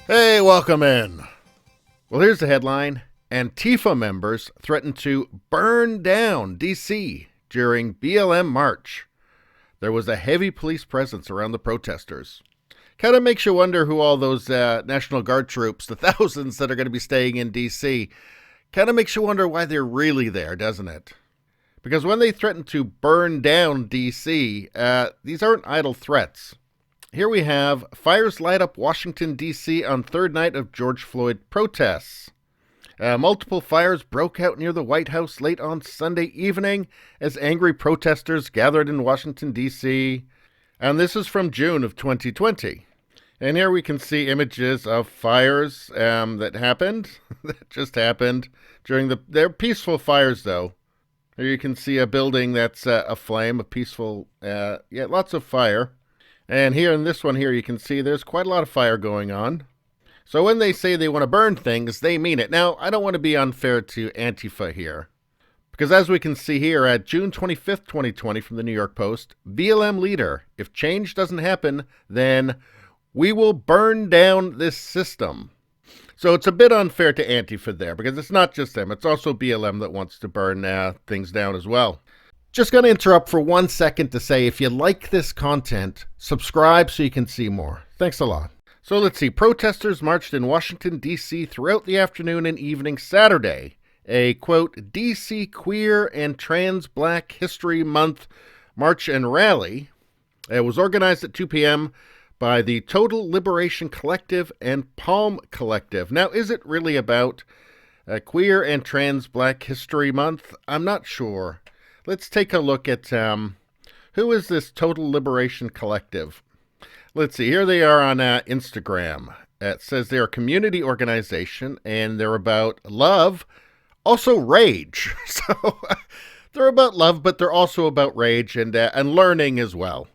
Hey, welcome in. Well, here's the headline. Antifa members threaten to burn down D.C. during BLM march. There was a heavy police presence around the protesters. Kind of makes you wonder who all those National Guard troops, the thousands that are going to be staying in D.C., kind of makes you wonder why they're really there, doesn't it? Because when they threaten to burn down D.C., these aren't idle threats. Here we have fires light up Washington, D.C. on third night of George Floyd protests. Multiple fires broke out near the White House late on Sunday evening as angry protesters gathered in Washington, D.C. And this is from June of 2020. And here we can see images of fires that happened, that just happened during they're peaceful fires, though. Here you can see a building that's aflame, a peaceful, lots of fire. And here in this one here, you can see there's quite a lot of fire going on. So when they say they want to burn things, they mean it. Now, I don't want to be unfair to Antifa here, because as we can see here at June 25th, 2020 from the New York Post, BLM leader, if change doesn't happen, then we will burn down this system. So it's a bit unfair to Antifa there, because it's not just them. It's also BLM that wants to burn things down as well. Just going to interrupt for 1 second to say, if you like this content, subscribe so you can see more. Thanks a lot. So let's see. Protesters marched in Washington, D.C. throughout the afternoon and evening Saturday. A, quote, D.C. Queer and Trans Black History Month march and rally. It was organized at 2 p.m. by the Total Liberation Collective and Palm Collective. Now, is it really about Queer and Trans Black History Month? I'm not sure. Let's take a look at who is this Total Liberation Collective. Let's see. Here they are on Instagram. It says they're a community organization, and they're about love, also rage. So they're about love, but they're also about rage and learning as well.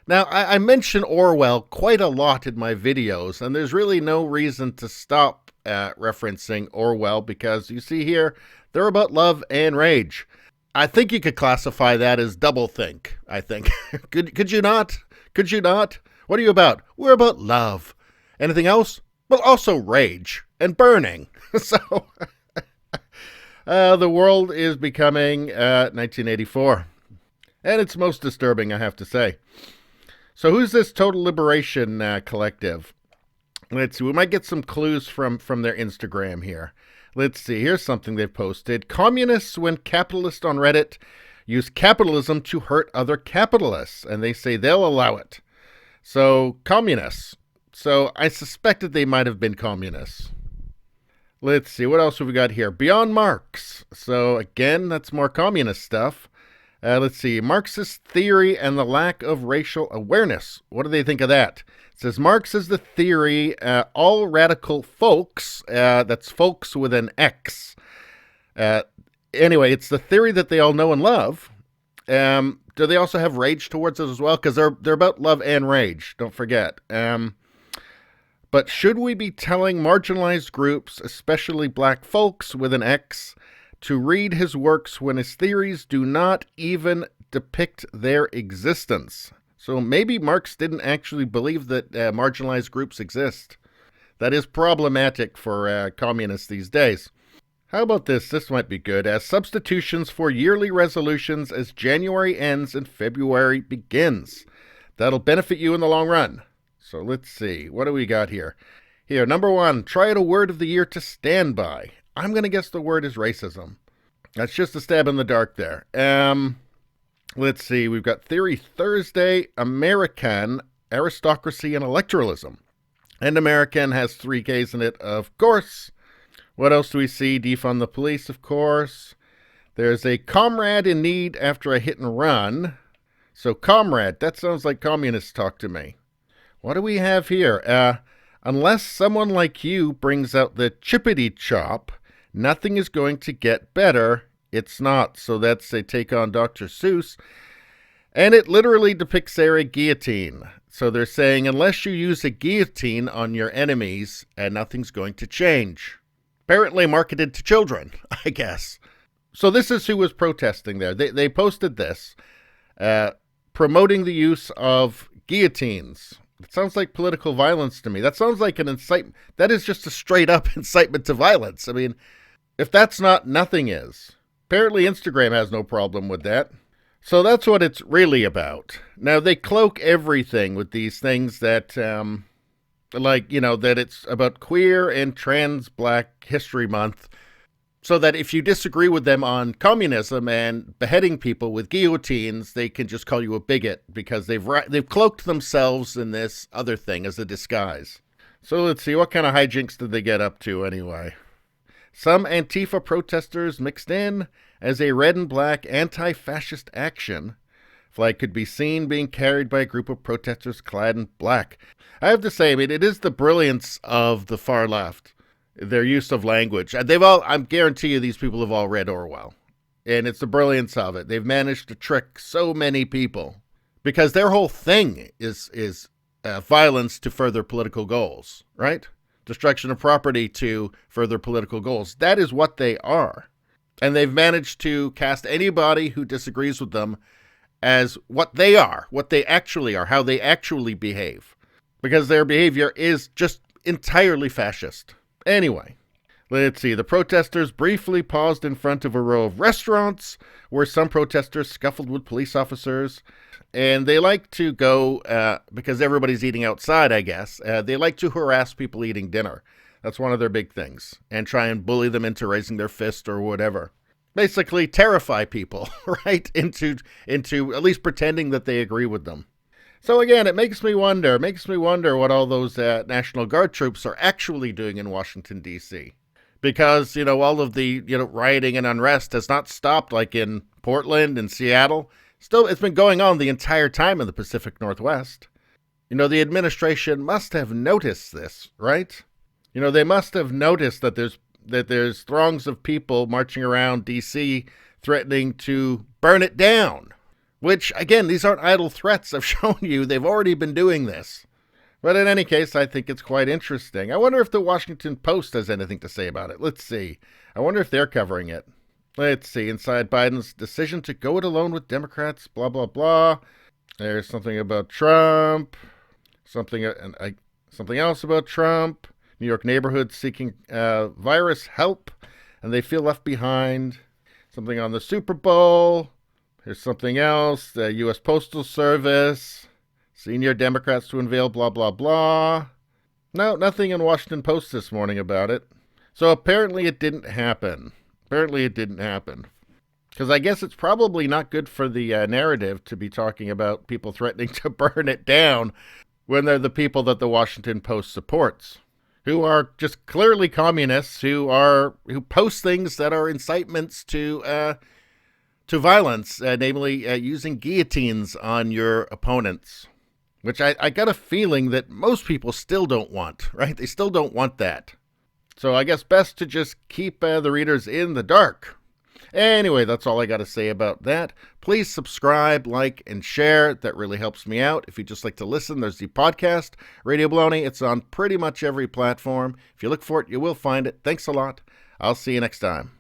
Now, I mention Orwell quite a lot in my videos, and there's really no reason to stop referencing Orwell, because you see here, they're about love and rage. I think you could classify that as doublethink, I think. Could you not? Could you not? What are you about? We're about love. Anything else? Well, also rage and burning. So, the world is becoming 1984. And it's most disturbing, I have to say. So who's this Total Liberation Collective? Let's see. We might get some clues from their Instagram here. Let's see. Here's something they've posted. Communists, when capitalists on Reddit use capitalism to hurt other capitalists, and they say they'll allow it. So, communists. So, I suspected they might have been communists. Let's see. What else have we got here? Beyond Marx. So, again, that's more communist stuff. Let's see. Marxist theory and the lack of racial awareness. What do they think of that? It says Marx is the theory, all radical folks, that's folks with an X. Anyway, it's the theory that they all know and love. Do they also have rage towards it as well? Because they're about love and rage, don't forget. But should we be telling marginalized groups, especially black folks with an X, to read his works when his theories do not even depict their existence? So maybe Marx didn't actually believe that marginalized groups exist. That is problematic for communists these days. How about this? This might be good. As substitutions for yearly resolutions as January ends and February begins. That'll benefit you in the long run. So let's see. What do we got here? Here, number 1, try out a word of the year to stand by. I'm going to guess the word is racism. That's just a stab in the dark there. Let's see. We've got Theory Thursday, American, Aristocracy, and Electoralism. And American has 3 Ks in it, of course. What else do we see? Defund the police, of course. There's a comrade in need after a hit and run. So comrade, that sounds like communist talk to me. What do we have here? Unless someone like you brings out the chippity chop, nothing is going to get better. It's not. So that's a take on Dr. Seuss. And it literally depicts a guillotine. So they're saying, unless you use a guillotine on your enemies, nothing's going to change. Apparently marketed to children, I guess. So this is who was protesting there. They posted this, promoting the use of guillotines. It sounds like political violence to me. That sounds like an incitement. That is just a straight up incitement to violence. I mean, if that's not, nothing is. Apparently Instagram has no problem with that. So that's what it's really about. Now, they cloak everything with these things that, that it's about queer and trans Black History Month, so that if you disagree with them on communism and beheading people with guillotines, they can just call you a bigot because they've cloaked themselves in this other thing as a disguise. So let's see, what kind of hijinks did they get up to anyway? Some Antifa protesters mixed in as a red and black anti-fascist action. Flag could be seen being carried by a group of protesters clad in black. I have to say, I mean, it is the brilliance of the far left, their use of language. I guarantee you these people have all read Orwell. And it's the brilliance of it. They've managed to trick so many people because their whole thing is violence to further political goals, right? Destruction of property to further political goals. That is what they are. And they've managed to cast anybody who disagrees with them as what they are, what they actually are, how they actually behave. Because their behavior is just entirely fascist. Anyway, let's see. The protesters briefly paused in front of a row of restaurants where some protesters scuffled with police officers. And they like to go, because everybody's eating outside, I guess, they like to harass people eating dinner. That's one of their big things. And try and bully them into raising their fist or whatever. Basically terrify people, right? Into at least pretending that they agree with them. So again, it makes me wonder what all those National Guard troops are actually doing in Washington, D.C. Because, all of the, rioting and unrest has not stopped like in Portland and Seattle. Still, it's been going on the entire time in the Pacific Northwest. The administration must have noticed this, right? They must have noticed that there's throngs of people marching around D.C. threatening to burn it down. Which, again, these aren't idle threats. I've shown you they've already been doing this. But in any case, I think it's quite interesting. I wonder if the Washington Post has anything to say about it. Let's see. I wonder if they're covering it. Let's see. Inside Biden's decision to go it alone with Democrats, blah, blah, blah. There's something about Trump. Something else about Trump. New York neighborhoods seeking virus help, and they feel left behind. Something on the Super Bowl. Here's something else. The U.S. Postal Service. Senior Democrats to unveil blah, blah, blah. No, nothing in Washington Post this morning about it. So apparently it didn't happen. Because I guess it's probably not good for the narrative to be talking about people threatening to burn it down when they're the people that the Washington Post supports, who are just clearly communists, who post things that are incitements to violence, namely using guillotines on your opponents, which I got a feeling that most people still don't want, right? They still don't want that. So I guess best to just keep the readers in the dark. Anyway, that's all I got to say about that. Please subscribe, like, and share. That really helps me out. If you just like to listen, there's the podcast, Radio Baloney. It's on pretty much every platform. If you look for it, you will find it. Thanks a lot. I'll see you next time.